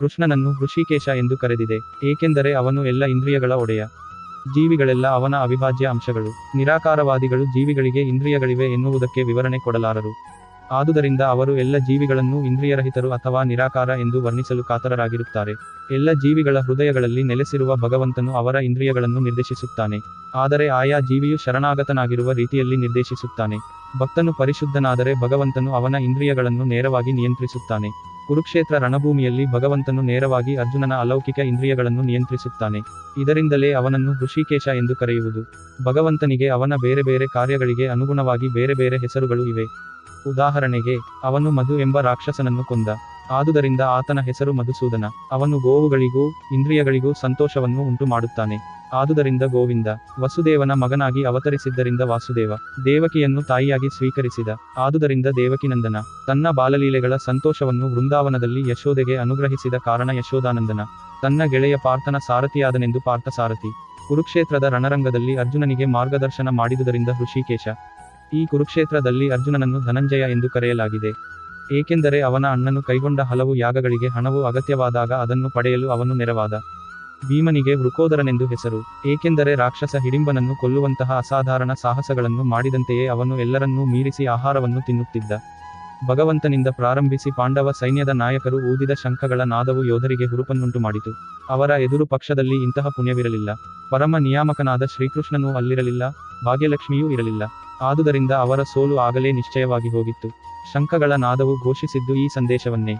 ಕೃಷ್ಣನನ್ನು ಹೃಷಿಕೇಶ ಎಂದು ಕರೆದಿದೆ, ಏಕೆಂದರೆ ಅವನು ಎಲ್ಲ ಇಂದ್ರಿಯಗಳ ಒಡೆಯ. ಜೀವಿಗಳೆಲ್ಲ ಅವನ ಅವಿಭಾಜ್ಯ ಅಂಶಗಳು. ನಿರಾಕಾರವಾದಿಗಳು ಜೀವಿಗಳಿಗೆ ಇಂದ್ರಿಯಗಳಿವೆ ಎನ್ನುವುದಕ್ಕೆ ವಿವರಣೆ ಕೊಡಲಾರರು. ಆದುದರಿಂದ ಅವರು ಎಲ್ಲ ಜೀವಿಗಳನ್ನೂ ಇಂದ್ರಿಯರಹಿತರು ಅಥವಾ ನಿರಾಕಾರ ಎಂದು ವರ್ಣಿಸಲು ಕಾತರರಾಗಿರುತ್ತಾರೆ. ಎಲ್ಲ ಜೀವಿಗಳ ಹೃದಯಗಳಲ್ಲಿ ನೆಲೆಸಿರುವ ಭಗವಂತನು ಅವರ ಇಂದ್ರಿಯಗಳನ್ನು ನಿರ್ದೇಶಿಸುತ್ತಾನೆ, ಆದರೆ ಆಯಾ ಜೀವಿಯು ಶರಣಾಗತನಾಗಿರುವ ರೀತಿಯಲ್ಲಿ ನಿರ್ದೇಶಿಸುತ್ತಾನೆ. ಭಕ್ತನು ಪರಿಶುದ್ಧನಾದರೆ ಭಗವಂತನು ಅವನ ಇಂದ್ರಿಯಗಳನ್ನು ನೇರವಾಗಿ ನಿಯಂತ್ರಿಸುತ್ತಾನೆ. ಕುರುಕ್ಷೇತ್ರ ರಣಭೂಮಿಯಲ್ಲಿ ಭಗವಂತನು ನೇರವಾಗಿ ಅರ್ಜುನನ ಅಲೌಕಿಕ ಇಂದ್ರಿಯಗಳನ್ನು ನಿಯಂತ್ರಿಸುತ್ತಾನೆ. ಇದರಿಂದಲೇ ಅವನನ್ನು ಹೃಷಿಕೇಶ ಎಂದು ಕರೆಯುವುದು. ಭಗವಂತನಿಗೆ ಅವನ ಬೇರೆ ಬೇರೆ ಕಾರ್ಯಗಳಿಗೆ ಅನುಗುಣವಾಗಿ ಬೇರೆ ಬೇರೆ ಹೆಸರುಗಳು ಇವೆ. ಉದಾಹರಣೆಗೆ, ಅವನು ಮಧು ಎಂಬ ರಾಕ್ಷಸನನ್ನು ಕೊಂದ, ಆದುದರಿಂದ ಆತನ ಹೆಸರು ಮಧುಸೂದನ. ಅವನು ಗೋವುಗಳಿಗೂ ಇಂದ್ರಿಯಗಳಿಗೂ ಸಂತೋಷವನ್ನು ಉಂಟು ಮಾಡುತ್ತಾನೆ, ಆದುದರಿಂದ ಗೋವಿಂದ. ವಸುದೇವನ ಮಗನಾಗಿ ಅವತರಿಸಿದ್ದರಿಂದ ವಾಸುದೇವ. ದೇವಕಿಯನ್ನು ತಾಯಿಯಾಗಿ ಸ್ವೀಕರಿಸಿದ, ಆದುದರಿಂದ ದೇವಕಿನಂದನ. ತನ್ನ ಬಾಲಲೀಲೆಗಳ ಸಂತೋಷವನ್ನು ವೃಂದಾವನದಲ್ಲಿ ಯಶೋದೆಗೆ ಅನುಗ್ರಹಿಸಿದ ಕಾರಣ ಯಶೋದಾನಂದನ. ತನ್ನ ಗೆಳೆಯ ಪಾರ್ಥನ ಸಾರಥಿಯಾದನೆಂದು ಪಾರ್ಥಸಾರಥಿ. ಕುರುಕ್ಷೇತ್ರದ ರಣರಂಗದಲ್ಲಿ ಅರ್ಜುನನಿಗೆ ಮಾರ್ಗದರ್ಶನ ಮಾಡಿದುದರಿಂದ ಹೃಷಿಕೇಶ. ಈ ಕುರುಕ್ಷೇತ್ರದಲ್ಲಿ ಅರ್ಜುನನನ್ನು ಧನಂಜಯ ಎಂದು ಕರೆಯಲಾಗಿದೆ, ಏಕೆಂದರೆ ಅವನ ಅಣ್ಣನು ಕೈಗೊಂಡ ಹಲವು ಯಾಗಗಳಿಗೆ ಹಣವು ಅಗತ್ಯವಾದಾಗ ಅದನ್ನು ಪಡೆಯಲು ಅವನು ನೆರವಾದ. ಭೀಮನಿಗೆ ವೃಕೋದರನೆಂದು ಹೆಸರು, ಏಕೆಂದರೆ ರಾಕ್ಷಸ ಹಿಡಿಂಬನನ್ನು ಕೊಲ್ಲುವಂತಹ ಅಸಾಧಾರಣ ಸಾಹಸಗಳನ್ನು ಮಾಡಿದಂತೆಯೇ ಅವನು ಎಲ್ಲರನ್ನೂ ಮೀರಿಸಿ ಆಹಾರವನ್ನು ತಿನ್ನುತ್ತಿದ್ದ. ಭಗವಂತನಿಂದ ಪ್ರಾರಂಭಿಸಿ ಪಾಂಡವ ಸೈನ್ಯದ ನಾಯಕರು ಊದಿದ ಶಂಖಗಳ ನಾದವು ಯೋಧರಿಗೆ ಹುರುಪನ್ನುಂಟು ಮಾಡಿತು. ಅವರ ಎದುರು ಪಕ್ಷದಲ್ಲಿ ಇಂತಹ ಪುಣ್ಯವಿರಲಿಲ್ಲ. ಪರಮ ನಿಯಾಮಕನಾದ ಶ್ರೀಕೃಷ್ಣನೂ ಅಲ್ಲಿರಲಿಲ್ಲ, ಭಾಗ್ಯಲಕ್ಷ್ಮಿಯೂ ಇರಲಿಲ್ಲ. ಆದುದರಿಂದ ಅವರ ಸೋಲು ಆಗಲೇ ನಿಶ್ಚಯವಾಗಿ ಹೋಗಿತ್ತು. ಶಂಖಗಳ ನಾದವು ಘೋಷಿಸಿದ್ದು ಈ ಸಂದೇಶವನ್ನೇ.